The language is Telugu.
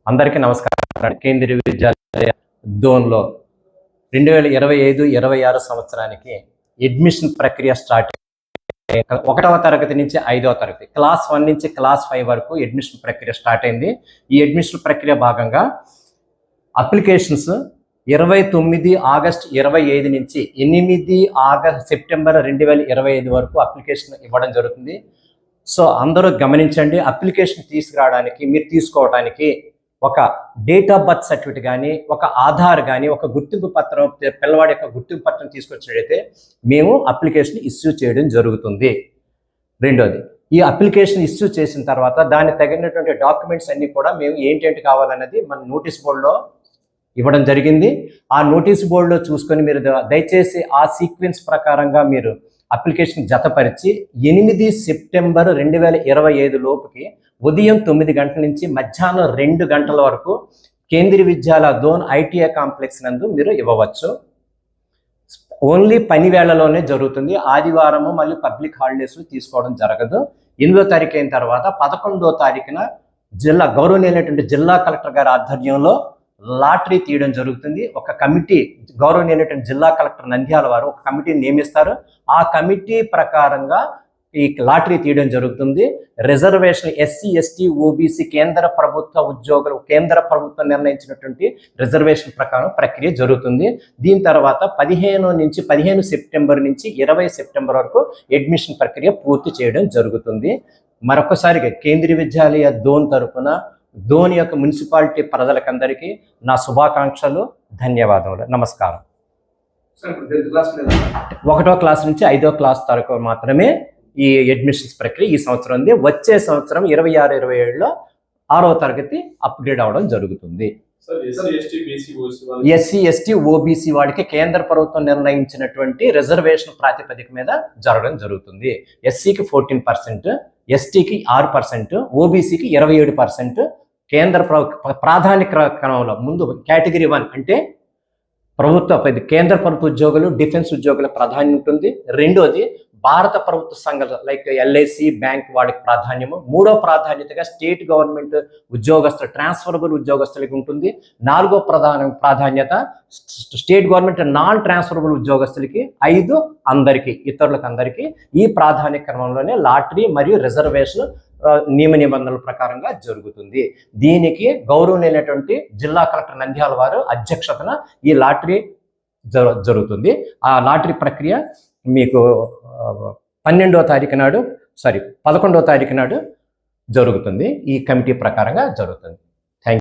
అందరికీ నమస్కారం. కేంద్రీయ విద్యాలయ దోన్లో 2025-26 సంవత్సరానికి అడ్మిషన్ ప్రక్రియ స్టార్ట్. 1వ తరగతి నుంచి 5వ తరగతి క్లాస్ 1 నుంచి క్లాస్ 5 వరకు అడ్మిషన్ ప్రక్రియ స్టార్ట్ అయింది. ఈ అడ్మిషన్ ప్రక్రియ భాగంగా అప్లికేషన్స్ 29 ఆగస్టు 25 నుంచి 8 సెప్టెంబర్ 2025 వరకు అప్లికేషన్ ఇవ్వడం జరుగుతుంది. సో అందరూ గమనించండి, అప్లికేషన్ తీసుకురావడానికి మీరు తీసుకోవడానికి ఒక డేట్ ఆఫ్ బర్త్ సర్టిఫికేట్ కానీ, ఒక ఆధార్ కానీ, ఒక గుర్తింపు పత్రం, పిల్లవాడి యొక్క గుర్తింపు పత్రం తీసుకొచ్చినట్లయితే మేము అప్లికేషన్ ఇష్యూ చేయడం జరుగుతుంది. రెండోది, ఈ అప్లికేషన్ ఇష్యూ చేసిన తర్వాత దానికి తగినటువంటి డాక్యుమెంట్స్ అన్నీ కూడా మేము ఏంటేంటి కావాలన్నది మన నోటీస్ బోర్డులో ఇవ్వడం జరిగింది. ఆ నోటీస్ బోర్డులో చూసుకొని మీరు దయచేసి ఆ సీక్వెన్స్ ప్రకారంగా మీరు అప్లికేషన్ జతపరిచి 8 సెప్టెంబర్ 2025 లోపుకి ఉదయం 9 గంటల నుంచి మధ్యాహ్నం 2 గంటల వరకు కేంద్రీయ విద్యాలయ దోన్ ఐటీఐ కాంప్లెక్స్ నందు మీరు ఇవ్వవచ్చు. ఓన్లీ పని వేళలోనే జరుగుతుంది. ఆదివారము మళ్ళీ పబ్లిక్ హాలిడేస్ తీసుకోవడం జరగదు. 8వ తారీఖు అయిన తర్వాత 11వ తారీఖున గౌరవనీయులైనటువంటి జిల్లా కలెక్టర్ గారి ఆధ్వర్యంలో లాటరీ తీయడం జరుగుతుంది. ఒక కమిటీ, గౌరవనీయులైనటువంటి జిల్లా కలెక్టర్ నంద్యాల వారు ఒక కమిటీని నియమిస్తారు. ఆ కమిటీ ప్రకారంగా ఈ లాటరీ తీయడం జరుగుతుంది. రిజర్వేషన్ ఎస్సీ, ఎస్టీ, ఓబీసీ కేంద్ర ప్రభుత్వ ఉద్యోగులు, కేంద్ర ప్రభుత్వం నిర్ణయించినటువంటి రిజర్వేషన్ ప్రకారం ప్రక్రియ జరుగుతుంది. దీని తర్వాత 15 సెప్టెంబర్ నుంచి 20 సెప్టెంబర్ వరకు అడ్మిషన్ ప్రక్రియ పూర్తి చేయడం జరుగుతుంది. మరొకసారిగా కేంద్రీయ విద్యాలయ దోన్ తరపున దోన్ యొక్క మున్సిపాలిటీ ప్రజలకందరికీ నా శుభాకాంక్షలు, ధన్యవాదములు, నమస్కారం. 1వ క్లాస్ నుంచి 5వ క్లాస్ వరకు మాత్రమే ఈ అడ్మిషన్స్ ప్రక్రియ ఈ సంవత్సరం ఉంది. వచ్చే సంవత్సరం 26-27లో 6వ తరగతి అప్గ్రేడ్ అవడం జరుగుతుంది. ఎస్సీ, ఎస్టీ, ఓబీసీ వాడికి కేంద్ర ప్రభుత్వం నిర్ణయించినటువంటి రిజర్వేషన్ ప్రాతిపదిక మీద జరగడం జరుగుతుంది. ఎస్సీకి 14%, ఎస్టీకి 6%, ఓబీసీకి 27%. కేంద్ర ప్రాధాన్య క్రమంలో ముందు కేటగిరీ 1 అంటే కేంద్ర ప్రభుత్వ ఉద్యోగులు, డిఫెన్స్ ఉద్యోగుల ప్రాధాన్యం ఉంటుంది. రెండోది భారత ప్రభుత్వ సంఘాలు లైక్ ఎల్ఐసి, బ్యాంక్ వాడికి ప్రాధాన్యము. 3వ ప్రాధాన్యతగా స్టేట్ గవర్నమెంట్ ఉద్యోగస్తులు, ట్రాన్స్ఫరబుల్ ఉద్యోగస్తులకి ఉంటుంది. 4వ ప్రాధాన్యత స్టేట్ గవర్నమెంట్ నాన్ ట్రాన్స్ఫరబుల్ ఉద్యోగస్తులకి. 5 అందరికీ, ఇతరులకు అందరికీ. ఈ ప్రాధాన్య క్రమంలోనే లాటరీ మరియు రిజర్వేషన్ నియమ నిబంధనల ప్రకారంగా జరుగుతుంది. దీనికి గౌరవనీయులైనటువంటి జిల్లా కలెక్టర్ నంద్యాల వారు అధ్యక్షతన ఈ లాటరీ జరుగుతుంది. ఆ లాటరీ ప్రక్రియ మీకు 11వ తారీఖు నాడు జరుగుతుంది. ఈ కమిటీ ప్రకారంగా జరుగుతుంది.